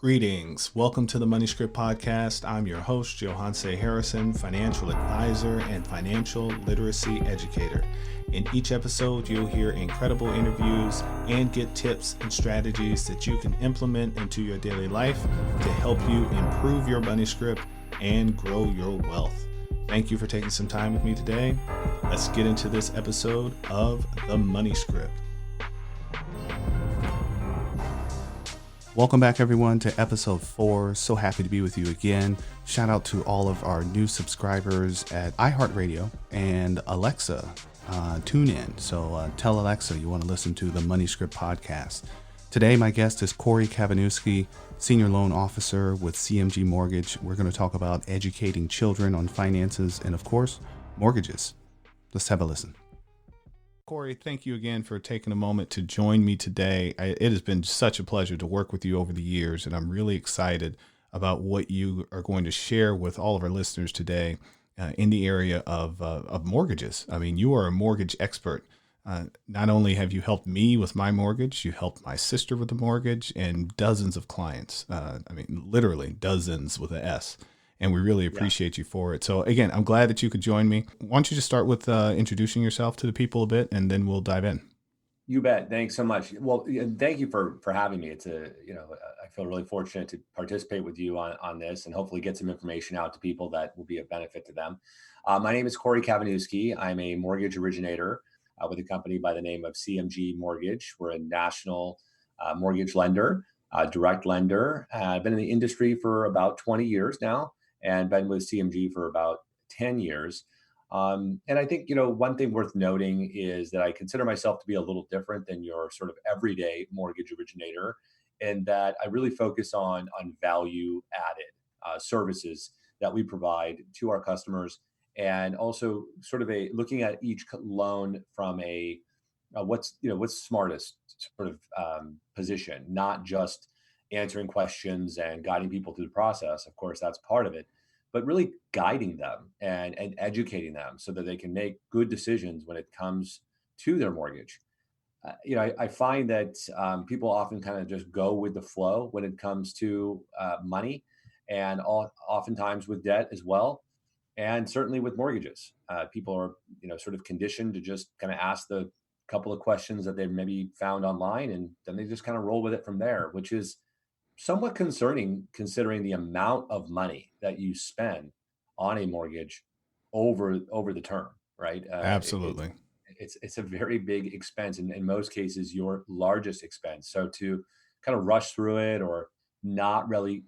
Greetings. Welcome to the Money Script Podcast. I'm your host, Johanse Harrison, financial advisor and financial literacy educator. In each episode, you'll hear incredible interviews and get tips and strategies that you can implement into your daily life to help you improve your money script and grow your wealth. Thank you for taking some time with me today. Let's get into this episode of the Money Script. Welcome back, everyone, to episode 4. So happy to be with you again. Shout out to all of our new subscribers at iHeartRadio and Alexa. Tune in. So tell Alexa you want to listen to the Money Script podcast. Today, my guest is Kory Kavanewsky, Senior Loan Officer with CMG Mortgage. We're going to talk about educating children on finances and, of course, mortgages. Let's have a listen. Kory, thank you again for taking a moment to join me today. It has been such a pleasure to work with you over the years, and I'm really excited about what you are going to share with all of our listeners today in the area of mortgages. I mean, you are a mortgage expert. Not only have you helped me with my mortgage, you helped my sister with the mortgage and dozens of clients. Literally dozens with an S. And we really appreciate you for it. So again, I'm glad that you could join me. Why don't you just start with introducing yourself to the people a bit, and then we'll dive in. You bet. Thanks so much. Well, thank you for having me. It's I feel really fortunate to participate with you on this and hopefully get some information out to people that will be of benefit to them. My name is Kory Kavanewsky. I'm a mortgage originator with a company by the name of CMG Mortgage. We're a national mortgage lender, direct lender. I've been in the industry for about 20 years now, and been with CMG for about 10 years. And I think, one thing worth noting is that I consider myself to be a little different than your sort of everyday mortgage originator, in that I really focus on value added services that we provide to our customers, and also sort of looking at each loan from what's smartest sort of position, not just answering questions and guiding people through the process. Of course, that's part of it, but really guiding them and educating them so that they can make good decisions when it comes to their mortgage. I find that people often kind of just go with the flow when it comes to money, and oftentimes with debt as well. And certainly with mortgages, people are, sort of conditioned to just kind of ask the couple of questions that they've maybe found online, and then they just kind of roll with it from there, which is somewhat concerning considering the amount of money that you spend on a mortgage over the term, right? Absolutely. It's a very big expense, and in most cases, your largest expense. So to kind of rush through it or not really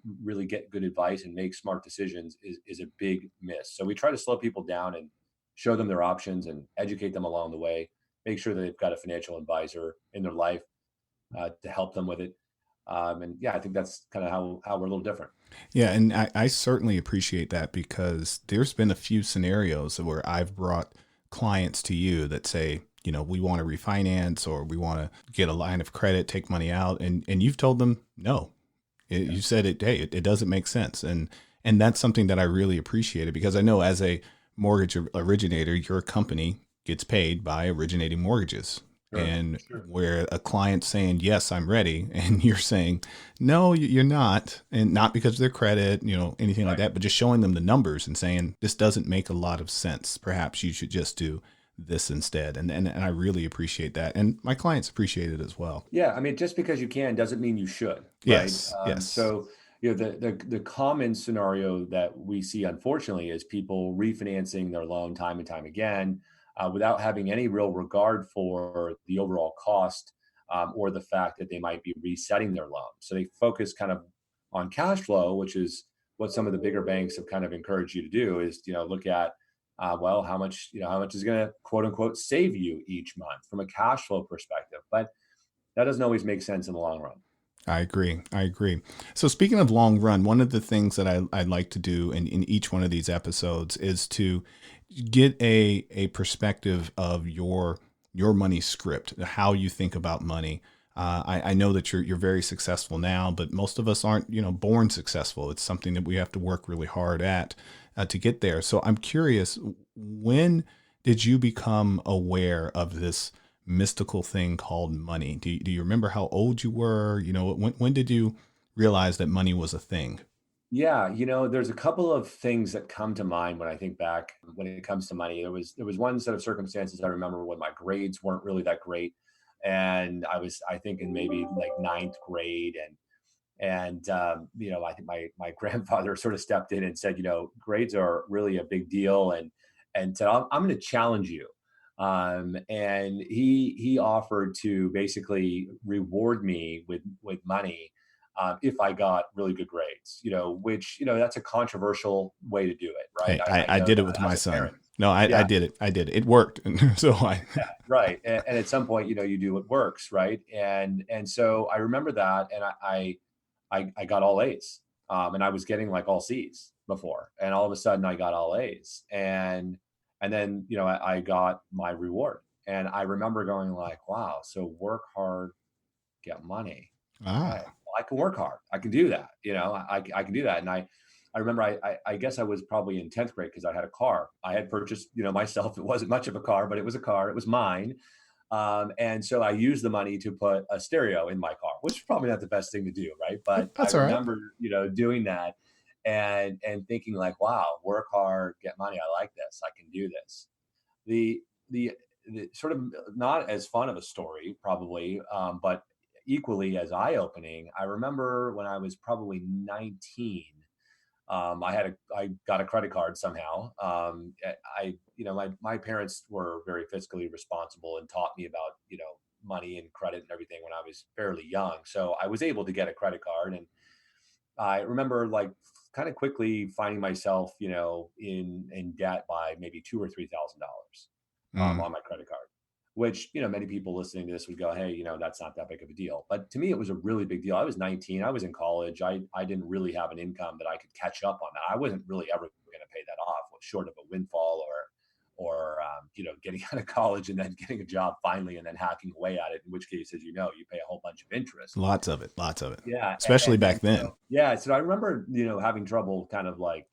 get good advice and make smart decisions is a big miss. So we try to slow people down and show them their options and educate them along the way, make sure that they've got a financial advisor in their life to help them with it. I think that's kind of how we're a little different. Yeah, and I certainly appreciate that, because there's been a few scenarios where I've brought clients to you that say, we want to refinance, or we want to get a line of credit, take money out, and you've told them no. You said it doesn't make sense, and that's something that I really appreciated, because I know as a mortgage originator, your company gets paid by originating mortgages. Sure, and sure. Where a client's saying, yes, I'm ready, and you're saying, no, you're not, and not because of their credit, anything like that, but just showing them the numbers and saying, this doesn't make a lot of sense. Perhaps you should just do this instead. And I really appreciate that. And my clients appreciate it as well. Yeah. I mean, just because you can doesn't mean you should. Yes. Right? Yes. So, the common scenario that we see, unfortunately, is people refinancing their loan time and time again, without having any real regard for the overall cost, or the fact that they might be resetting their loan. So they focus kind of on cash flow, which is what some of the bigger banks have kind of encouraged you to do, is, look at, how much is going to quote unquote save you each month from a cash flow perspective. But that doesn't always make sense in the long run. I agree. So speaking of long run, one of the things that I like to do in each one of these episodes is to get a perspective of your money script, how you think about money. I know that you're very successful now, but most of us aren't, born successful. It's something that we have to work really hard at to get there. So I'm curious, when did you become aware of this mystical thing called money? Do you remember how old you were? When did you realize that money was a thing? Yeah, there's a couple of things that come to mind when I think back when it comes to money. There was one set of circumstances I remember when my grades weren't really that great, and I think in maybe like ninth grade, and I think my grandfather sort of stepped in and said, grades are really a big deal, and said, I'm going to challenge you. And he offered to basically reward me with money if I got really good grades. Which that's a controversial way to do it, right? Hey, I I know did it that with my as a son. parent. No, I Yeah, did it. I did it. It worked. And so right. And at some point, you do what works, right? And so I remember that, and I got all A's, and I was getting like all C's before, and all of a sudden I got all A's, and then I got my reward, and I remember going like, wow, so work hard, get money. Okay, ah, well, I can work hard. I can do that. I can do that. And I remember I guess I was probably in 10th grade because I had a car. I had purchased, myself. It wasn't much of a car, but it was a car. It was mine. And so I used the money to put a stereo in my car, which is probably not the best thing to do, right? But I that's all right. remember, doing that and thinking like, wow, work hard, get money. I like this. I can do this. The the the sort of not as fun of a story, probably, but equally as eye-opening. I remember when I was probably 19. I got a credit card somehow. My parents were very fiscally responsible and taught me about, money and credit and everything when I was fairly young. So I was able to get a credit card, and I remember like kind of quickly finding myself, in debt by maybe $2,000 or $3,000 Mm. on my credit card, which, many people listening to this would go, hey, that's not that big of a deal. But to me, it was a really big deal. I was 19. I was in college. I didn't really have an income that I could catch up on that. I wasn't really ever going to pay that off, short of a windfall or getting out of college and then getting a job finally and then hacking away at it. In which case, as you know, you pay a whole bunch of interest. Lots of it. Lots of it. Yeah, Especially back and then. so yeah, so I remember, having trouble kind of like,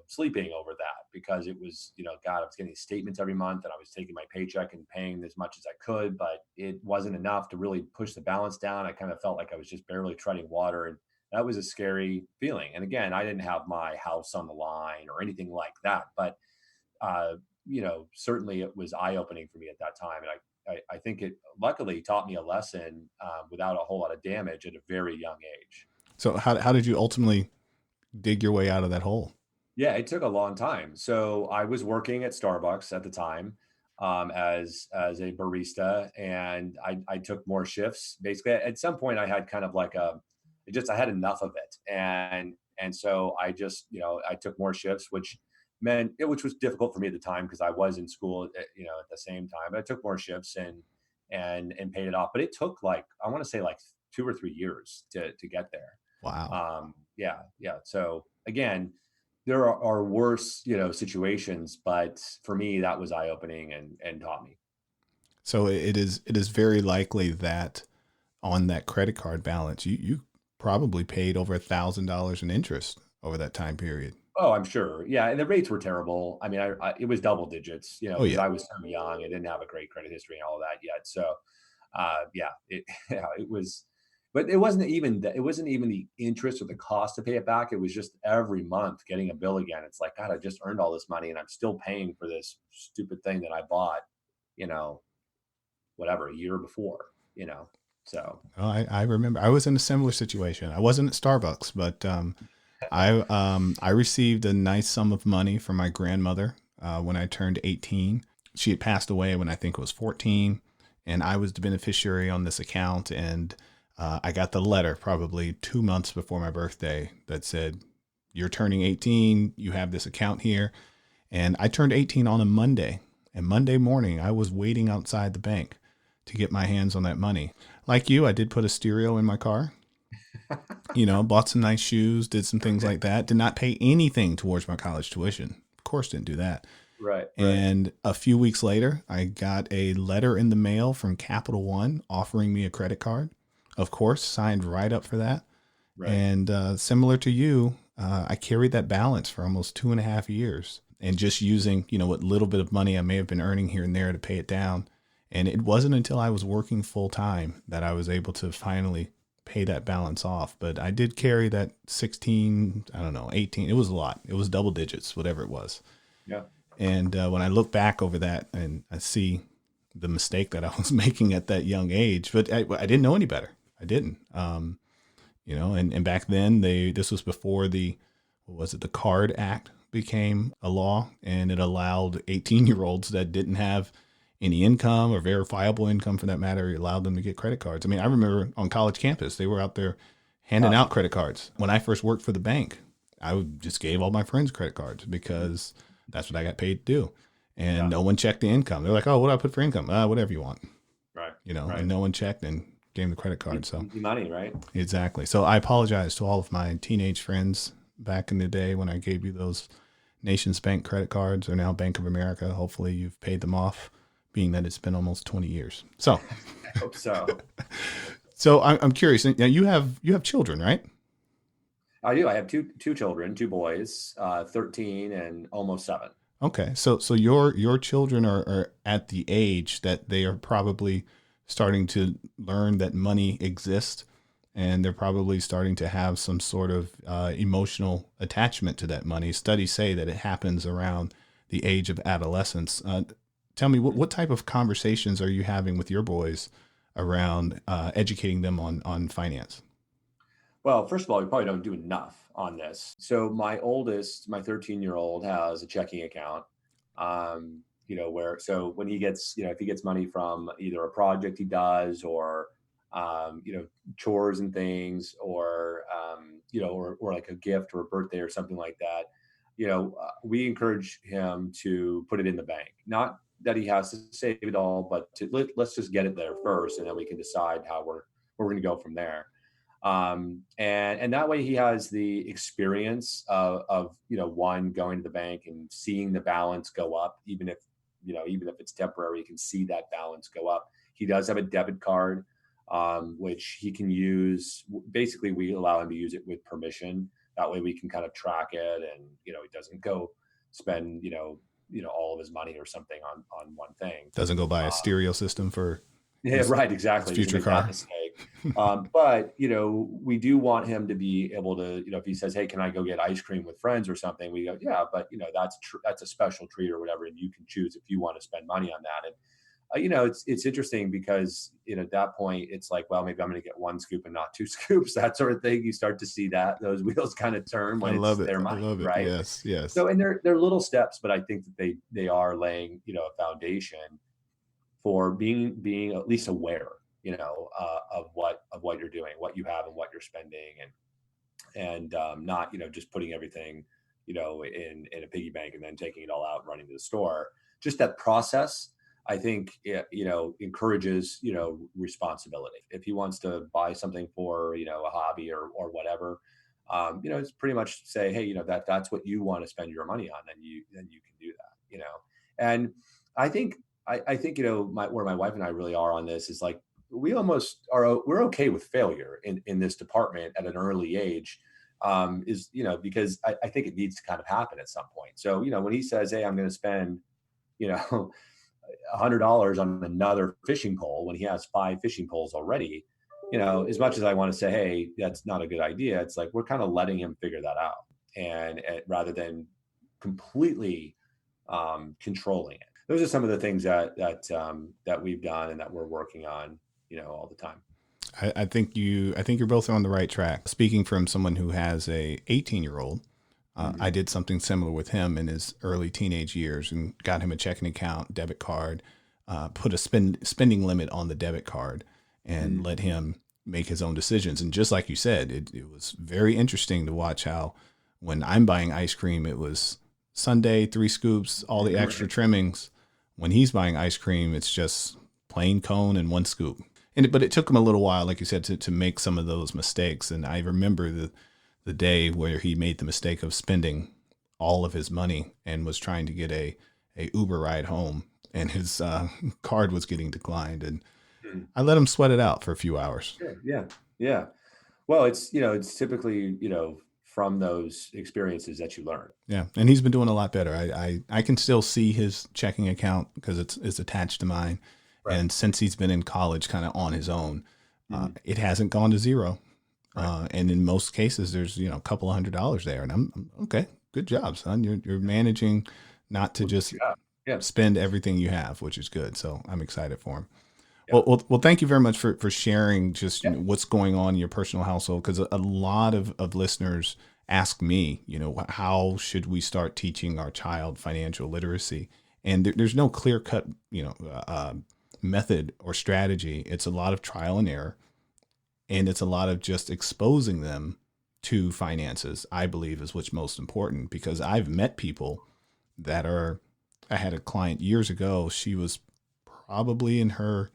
sleeping over that because it was, God, I was getting statements every month and I was taking my paycheck and paying as much as I could, but it wasn't enough to really push the balance down. I kind of felt like I was just barely treading water, and that was a scary feeling. And again, I didn't have my house on the line or anything like that, but certainly it was eye-opening for me at that time. And I think it luckily taught me a lesson without a whole lot of damage at a very young age. So how did you ultimately dig your way out of that hole? Yeah, it took a long time. So I was working at Starbucks at the time as a barista, and I took more shifts. Basically, at some point, I had kind of like I had enough of it, and so I just I took more shifts, which was difficult for me at the time because I was in school at the same time. But I took more shifts and paid it off. But it took like I want to say like 2 or 3 years to get there. Wow. Yeah. So again, there are worse, situations, but for me, that was eye opening and taught me. So it is very likely that on that credit card balance, you probably paid over $1,000 in interest over that time period. Oh, I'm sure. Yeah, and the rates were terrible. I mean, it was double digits, Oh because yeah. I was so young. I didn't have a great credit history and all of that yet. So, yeah, yeah, it was, but it wasn't even the interest or the cost to pay it back. It was just every month getting a bill again. It's like, God, I just earned all this money and I'm still paying for this stupid thing that I bought, you know, whatever, a year before. So Oh, I remember I was in a similar situation. I wasn't at Starbucks, but I received a nice sum of money from my grandmother when I turned 18. She had passed away when I think it was 14, and I was the beneficiary on this account. And I got the letter probably 2 months before my birthday that said, "You're turning 18. You have this account here." And I turned 18 on a Monday. And Monday morning, I was waiting outside the bank to get my hands on that money. Like you, I did put a stereo in my car. Bought some nice shoes, did some things like that. Did not pay anything towards my college tuition. Of course, didn't do that. right, And a few weeks later, I got a letter in the mail from Capital One offering me a credit card. Of course, signed right up for that. right. And similar to you, I carried that balance for almost 2.5 years and just using, what little bit of money I may have been earning here and there to pay it down. And it wasn't until I was working full time that I was able to finally pay that balance off. But I did carry that 16, I don't know, 18. It was a lot. It was double digits, whatever it was. Yeah. And when I look back over that and I see the mistake that I was making at that young age, but I didn't know any better. I didn't, and back then this was before the Card Act became a law, and it allowed 18-year-olds that didn't have any income or verifiable income for that matter, it allowed them to get credit cards. I mean, I remember on college campus, they were out there handing out credit cards. When I first worked for the bank, just gave all my friends credit cards because that's what I got paid to do. And no one checked the income. They're like, oh, what do I put for income? Whatever you want. Right. Right. And no one checked and gave them the credit card. So money, right? Exactly. So I apologize to all of my teenage friends back in the day when I gave you those Nations Bank credit cards, or now Bank of America. Hopefully you've paid them off, being that it's been almost 20 years. So I hope so. So I'm curious. Now you have children, right? I do. I have two children, two boys, 13 and almost 7. Okay. So your children are at the age that they are probably starting to learn that money exists, and they're probably starting to have some sort of emotional attachment to that money. Studies say that it happens around the age of adolescence. Tell me, what type of conversations are you having with your boys around educating them on finance? Well, first of all, we probably don't do enough on this. So my oldest, my 13-year-old, has a checking account. So when he gets, if he gets money from either a project he does or, chores and things, or, or like a gift or a birthday or something like that, we encourage him to put it in the bank. Not that he has to save it all, but let's just get it there first, and then we can decide how we're going to go from there. And that way he has the experience of one, going to the bank and seeing the balance go up, even if it's temporary, you can see that balance go up. He does have a debit card, which he can use. Basically, we allow him to use it with permission. That way we can kind of track it, and, he doesn't go spend, all of his money or something on one thing. Doesn't go buy a stereo system for right, exactly. future car. But, we do want him to be able to, if he says, hey, can I go get ice cream with friends or something? We go, yeah, but, that's a special treat or whatever. And you can choose if you want to spend money on that. And, it's interesting because, at that point, it's like, well, maybe I'm going to get 1 scoop and not 2 scoops, that sort of thing. You start to see those wheels kind of turn when it's their money, right? Yes, yes. So, and they're little steps, but I think that they are laying, a foundation for being at least aware, of what you're doing, what you have and what you're spending, and not, just putting everything, in a piggy bank and then taking it all out and running to the store. Just that process, I think, encourages, responsibility. If he wants to buy something for, a hobby or whatever, it's pretty much say, hey, that's what you want to spend your money on, then you can do that, And I think, where my wife and I really are on this is like, we're okay with failure in this department at an early age, because I think it needs to kind of happen at some point. So, when he says, hey, I'm going to spend, $100 on another fishing pole when he has 5 fishing poles already, as much as I want to say, hey, that's not a good idea, it's like, we're kind of letting him figure that out, and rather than completely controlling it. Those are some of the things that we've done and that we're working on, all the time. I think you're both on the right track. Speaking from someone who has a 18-year-old, I did something similar with him in his early teenage years and got him a checking account, debit card, put a spending limit on the debit card, and let him make his own decisions. And just like you said, it was very interesting to watch how when I'm buying ice cream, it was sundae, 3 scoops, all the extra trimmings. When he's buying ice cream, it's just plain cone and 1 scoop. But it took him a little while, like you said, to make some of those mistakes. And I remember the day where he made the mistake of spending all of his money and was trying to get a Uber ride home, and his card was getting declined. And I let him sweat it out for a few hours. Yeah. Well, it's typically, from those experiences that you learn. Yeah. And he's been doing a lot better. I can still see his checking account because it's attached to mine. Right. And since he's been in college kind of on his own, Mhm. It hasn't gone to zero. Right. And in most cases, there's, a couple of $100 there. And I'm okay. Good job, son. You're managing not to Well, just yeah. Yeah. spend everything you have, which is good. So I'm excited for him. Yeah. Thank you very much for sharing just Yeah. what's going on in your personal household, because a lot of listeners ask me, how should we start teaching our child financial literacy? And there's no clear cut, method or strategy. It's a lot of trial and error, and it's a lot of just exposing them to finances. I believe is what's most important, because I've met people that are. I had a client years ago. She was probably in her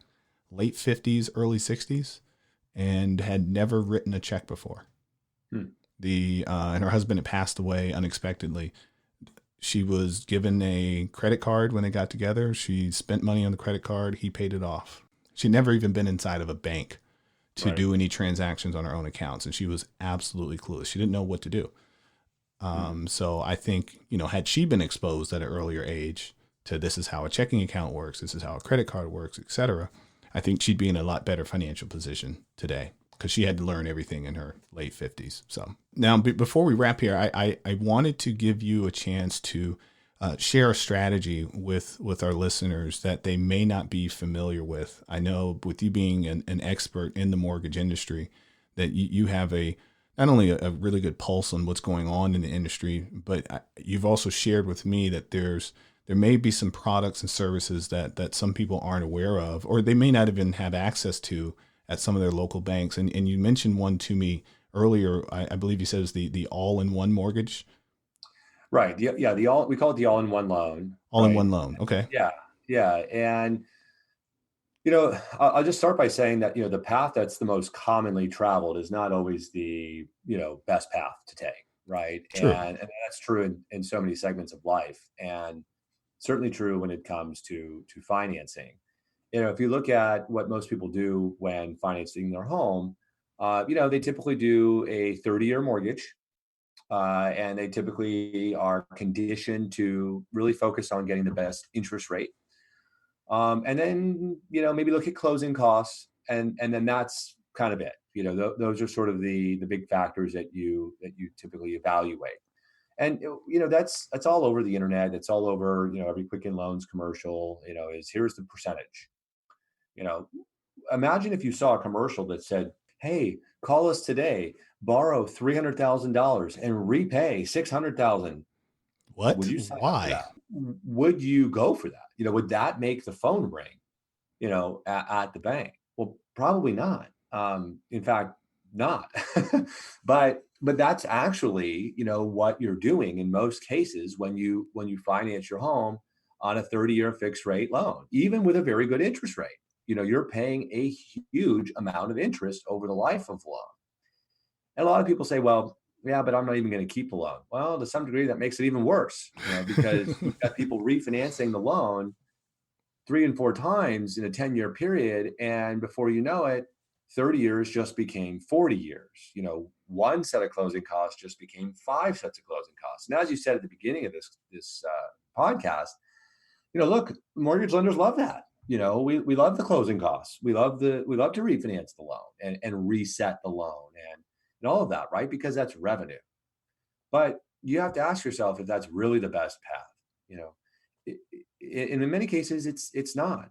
late 50s, early 60s, and had never written a check before. Hmm. And her husband had passed away unexpectedly. She was given a credit card when they got together. She spent money on the credit card. He paid it off. She'd never even been inside of a bank to Right. do any transactions on her own accounts, and she was absolutely clueless. She didn't know what to do. Hmm. So I think, had she been exposed at an earlier age to this is how a checking account works, this is how a credit card works, etc., I think she'd be in a lot better financial position today, because she had to learn everything in her late 50s. So now, before we wrap here, I wanted to give you a chance to share a strategy with our listeners that they may not be familiar with. I know with you being an expert in the mortgage industry, that you have not only a really good pulse on what's going on in the industry, but you've also shared with me that there may be some products and services that some people aren't aware of, or they may not even have access to at some of their local banks. And you mentioned one to me earlier. I believe you said it's the all-in-one mortgage, Right. Yeah. The all we call it the all-in-one loan. Right. all-in-one loan. Okay, Yeah. Yeah. And I'll just start by saying that the path that's the most commonly traveled is not always the best path to take. Right. true. And that's true in so many segments of life, and certainly true when it comes to financing. If you look at what most people do when financing their home, they typically do a 30-year mortgage, and they typically are conditioned to really focus on getting the best interest rate. And then, maybe look at closing costs, and then that's kind of it. Those are sort of the big factors that you typically evaluate. And that's all over the internet. It's all over, every Quicken Loans commercial, is here's the percentage. You know, Imagine if you saw a commercial that said, "Hey, call us today, borrow $300,000 and repay 600,000." Would What? you sign up for Why? that? Would you go for that? Would that make the phone ring, at the bank? Well, probably not. In fact, not. But that's actually, what you're doing in most cases when you finance your home on a 30-year fixed rate loan, even with a very good interest rate. You're paying a huge amount of interest over the life of the loan. And a lot of people say, well, yeah, but I'm not even going to keep the loan. Well, to some degree, that makes it even worse, because you've got people refinancing the loan 3 and 4 times in a 10-year period. And before you know it, 30 years just became 40 years. One set of closing costs just became five sets of closing costs. And as you said at the beginning of this podcast, look, mortgage lenders love that. We love the closing costs. We love to refinance the loan and reset the loan and all of that, right? Because that's revenue. But you have to ask yourself if that's really the best path. You know, and in many cases, it's not.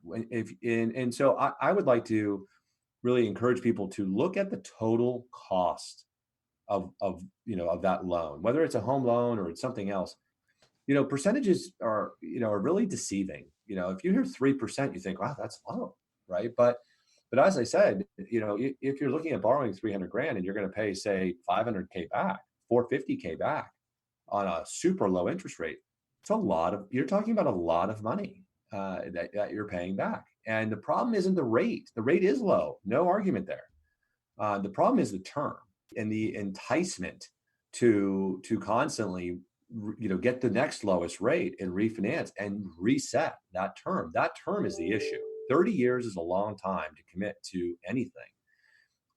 And so I would like to really encourage people to look at the total cost of that loan, whether it's a home loan or it's something else. Percentages are really deceiving. If you hear 3%, you think, wow, that's low, right? But as I said, if you're looking at borrowing 300 grand and you're going to pay, say, 500K back, 450K back on a super low interest rate, you're talking about a lot of money that you're paying back. And the problem isn't the rate. The rate is low, no argument there. The problem is the term and the enticement to constantly get the next lowest rate and refinance and reset that term. That term is the issue. 30 years is a long time to commit to anything.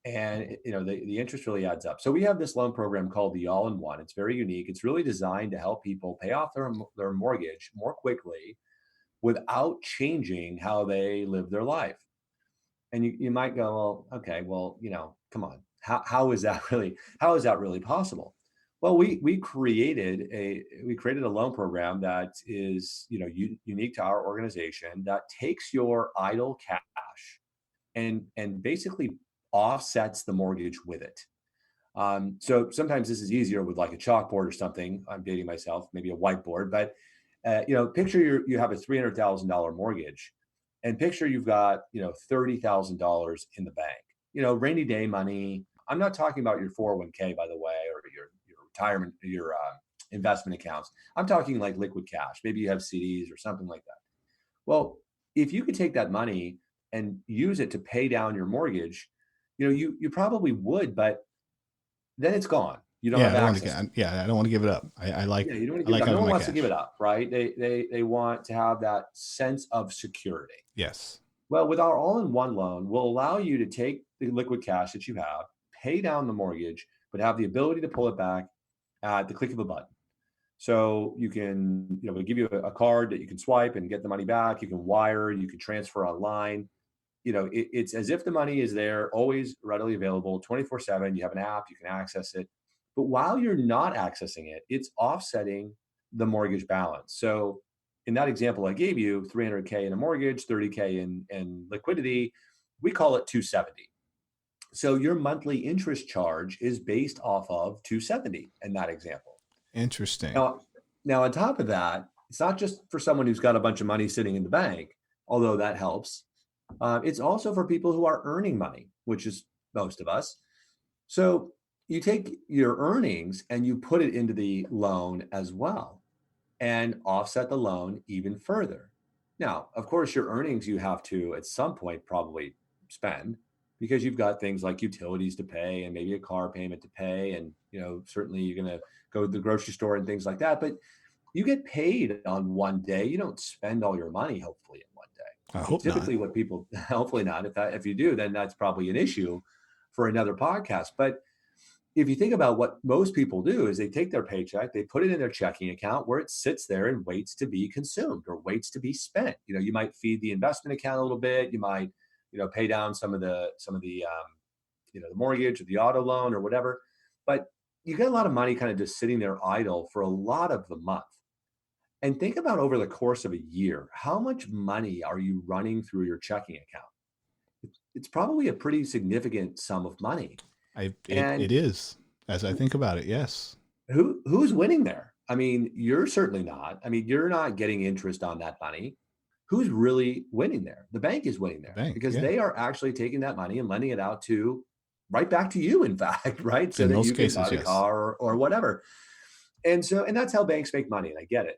And the interest really adds up. So we have this loan program called the All-in-One. It's very unique. It's really designed to help people pay off their mortgage more quickly without changing how they live their life. And you might go, well, okay, well, come on. How is that really possible? Well, we created a loan program that is, unique to our organization, that takes your idle cash and basically offsets the mortgage with it. So sometimes this is easier with like a chalkboard or something. I'm dating myself, maybe a whiteboard, but picture you have a $300,000 mortgage, and picture you've got $30,000 in the bank. Rainy day money. I'm not talking about your 401k, by the way, or your retirement, your investment accounts. I'm talking like liquid cash. Maybe you have CDs or something like that. Well, if you could take that money and use it to pay down your mortgage, you probably would, but then it's gone. You don't Yeah, have I don't want to access to it. I don't want to give it up. I like Yeah, you don't want I to give it like up. No having one my wants to give cash. it up, right? They want to have that sense of security. Yes. Well, with our all-in-one loan, we'll allow you to take the liquid cash that you have, pay down the mortgage, but have the ability to pull it back at the click of a button. So you can, we give you a card that you can swipe and get the money back. You can wire, you can transfer online. It's as if the money is there, always readily available, 24/7. You have an app, you can access it. But while you're not accessing it, it's offsetting the mortgage balance. So in that example I gave you, 300K in a mortgage, 30K in liquidity, we call it 270. So your monthly interest charge is based off of 270 in that example. Interesting. Now on top of that, it's not just for someone who's got a bunch of money sitting in the bank, although that helps. It's also for people who are earning money, which is most of us. So you take your earnings and you put it into the loan as well and offset the loan even further. Now, of course, your earnings you have to at some point probably spend, because you've got things like utilities to pay and maybe a car payment to pay. And, certainly you're going to go to the grocery store and things like that. But you get paid on one day. You don't spend all your money, hopefully, in one day. I hope not. Typically what people, hopefully not. If you do, then that's probably an issue for another podcast. But if you think about what most people do, is they take their paycheck, they put it in their checking account where it sits there and waits to be consumed or waits to be spent. You might feed the investment account a little bit. You might, pay down some of the the mortgage or the auto loan or whatever. But you get a lot of money kind of just sitting there idle for a lot of the month. And think about over the course of a year, how much money are you running through your checking account? It's probably a pretty significant sum of money. It is, as I think about it. Yes. Who's winning there? I mean, you're certainly not. I mean, you're not getting interest on that money. Who's really winning there? The bank is winning there, because yeah. they are actually taking that money and lending it out to right back to you, in fact, right? So In that most you can cases, buy the yes. car or whatever. And that's how banks make money. And I get it.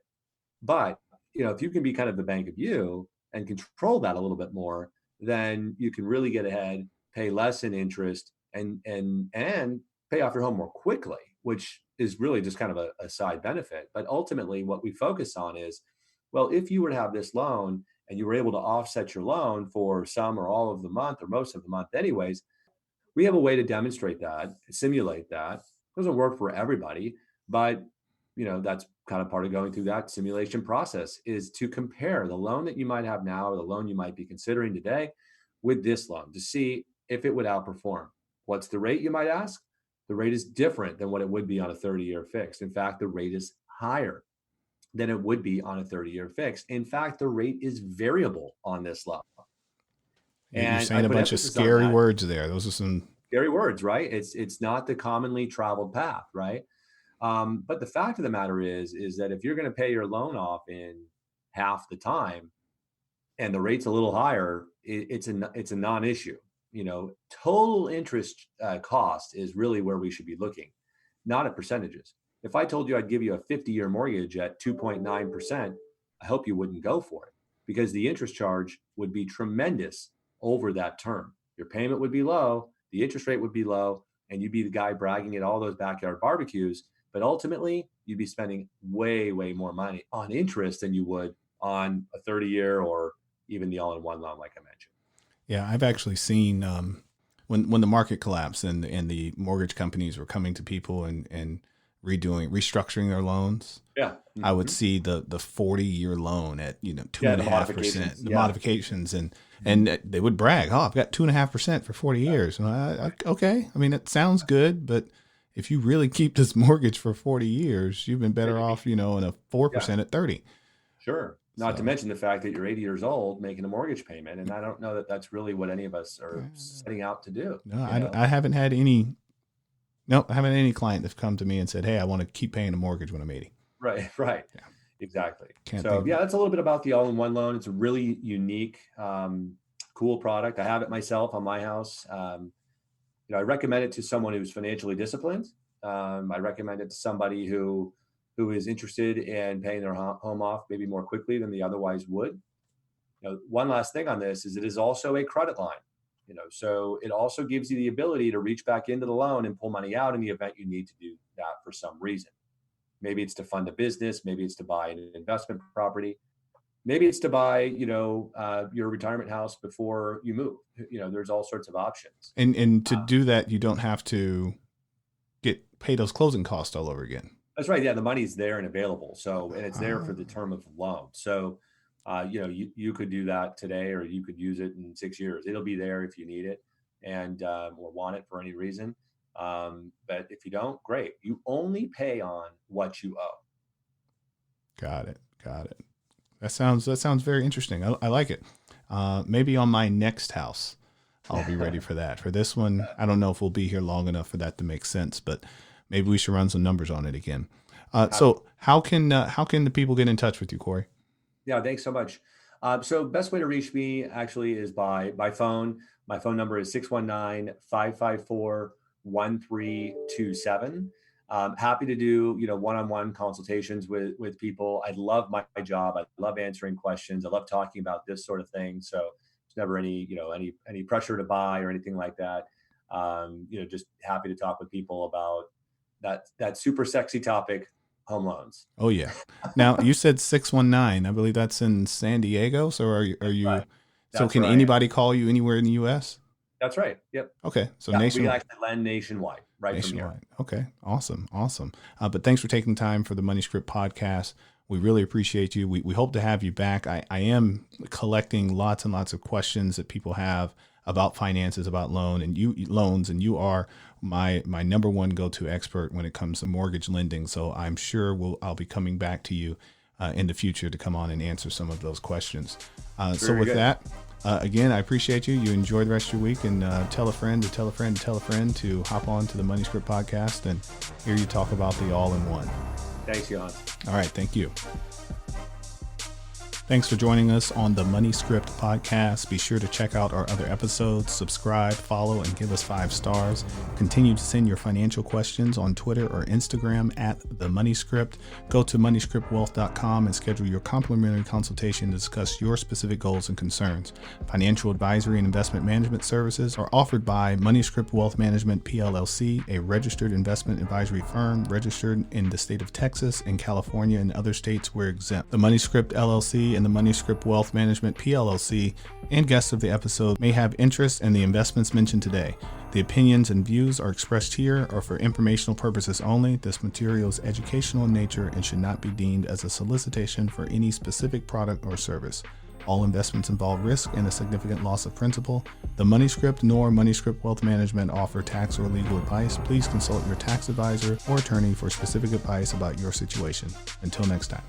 But, if you can be kind of the bank of you and control that a little bit more, then you can really get ahead, pay less in interest, and pay off your home more quickly, which is really just kind of a side benefit. But ultimately, what we focus on is, well, if you were to have this loan and you were able to offset your loan for some or all of the month or most of the month anyways, we have a way to demonstrate that, simulate that. It doesn't work for everybody, but that's kind of part of going through that simulation process, is to compare the loan that you might have now or the loan you might be considering today with this loan to see if it would outperform. What's the rate, you might ask? The rate is different than what it would be on a 30-year fixed. In fact, the rate is higher than it would be on a 30-year fixed. In fact, the rate is variable on this loan. You're saying a bunch of scary words there. Those are some scary words, right? It's not the commonly traveled path, right? But the fact of the matter is that if you're going to pay your loan off in half the time and the rate's a little higher, it's a non-issue. Total interest cost is really where we should be looking, not at percentages. If I told you I'd give you a 50-year mortgage at 2.9%, I hope you wouldn't go for it, because the interest charge would be tremendous over that term. Your payment would be low, the interest rate would be low, and you'd be the guy bragging at all those backyard barbecues. But ultimately, you'd be spending way, way more money on interest than you would on a 30-year or even the all-in-one loan, like I mentioned. Yeah, I've actually seen when the market collapsed and the mortgage companies were coming to people and restructuring their loans, Yeah. I would see the 40-year loan at, 2.5%, the modifications, and they would brag, oh, I've got 2.5% for 40 years. And okay. I mean, it sounds good, but if you really keep this mortgage for 40 years, you've been better off, in a 4% at 30. Sure. Not to mention the fact that you're 80 years old making a mortgage payment. And I don't know that that's really what any of us are setting out to do. No, I haven't had any. Nope, I haven't had any client that's come to me and said, hey, I want to keep paying a mortgage when I'm 80. Right. Yeah. Exactly. That's a little bit about the all-in-one loan. It's a really unique, cool product. I have it myself on my house. I recommend it to someone who's financially disciplined. I recommend it to somebody who is interested in paying their home off maybe more quickly than they otherwise would. One last thing on this is it is also a credit line. So it also gives you the ability to reach back into the loan and pull money out in the event you need to do that for some reason. Maybe it's to fund a business. Maybe it's to buy an investment property. Maybe it's to buy, your retirement house before you move. There's all sorts of options. And to do that, you don't have to pay those closing costs all over again. That's right. Yeah, the money's there and available. So, and it's there for the term of the loan. So, you could do that today, or you could use it in 6 years. It'll be there if you need it and or want it for any reason. But if you don't, great. You only pay on what you owe. Got it. That sounds very interesting. I like it. Maybe on my next house, I'll be ready for that. For this one, I don't know if we'll be here long enough for that to make sense, but maybe we should run some numbers on it again. So how can the people get in touch with you, Kory? Yeah, thanks so much. So best way to reach me actually is by phone. My phone number is 619-554-1327. Happy to do, one-on-one consultations with people. I love my job. I love answering questions. I love talking about this sort of thing. So there's never any pressure to buy or anything like that. Just happy to talk with people about that super sexy topic, home loans. Oh yeah. Now you said 619. I believe that's in San Diego. So are you? Right. So can anybody call you anywhere in the U.S.? That's right. Yep. Okay. So we actually lend nationwide, from here. Okay. Awesome. But thanks for taking time for the Money Script podcast. We really appreciate you. We hope to have you back. I am collecting lots and lots of questions that people have about finances, about loans, and you are my number one go-to expert when it comes to mortgage lending. So I'm sure I'll be coming back to you in the future to come on and answer some of those questions. So with that, again, I appreciate you. You enjoy the rest of your week, and tell a friend to tell a friend to tell a friend to hop on to the Money Script podcast and hear you talk about the all-in-one. Thanks, Jan. All right. Thank you. Thanks for joining us on the Money Script podcast. Be sure to check out our other episodes, subscribe, follow, and give us 5 stars. Continue to send your financial questions on Twitter or Instagram at the Money Script. Go to moneyscriptwealth.com and schedule your complimentary consultation to discuss your specific goals and concerns. Financial advisory and investment management services are offered by Money Script Wealth Management PLLC, a registered investment advisory firm registered in the state of Texas and California and other states where exempt. The Money Script LLC and the Money Script Wealth Management PLLC and guests of the episode may have interest in the investments mentioned today. The opinions and views are expressed here are for informational purposes only. This material is educational in nature and should not be deemed as a solicitation for any specific product or service. All investments involve risk and a significant loss of principal. The Money Script nor Money Script Wealth Management offer tax or legal advice. Please consult your tax advisor or attorney for specific advice about your situation. Until next time.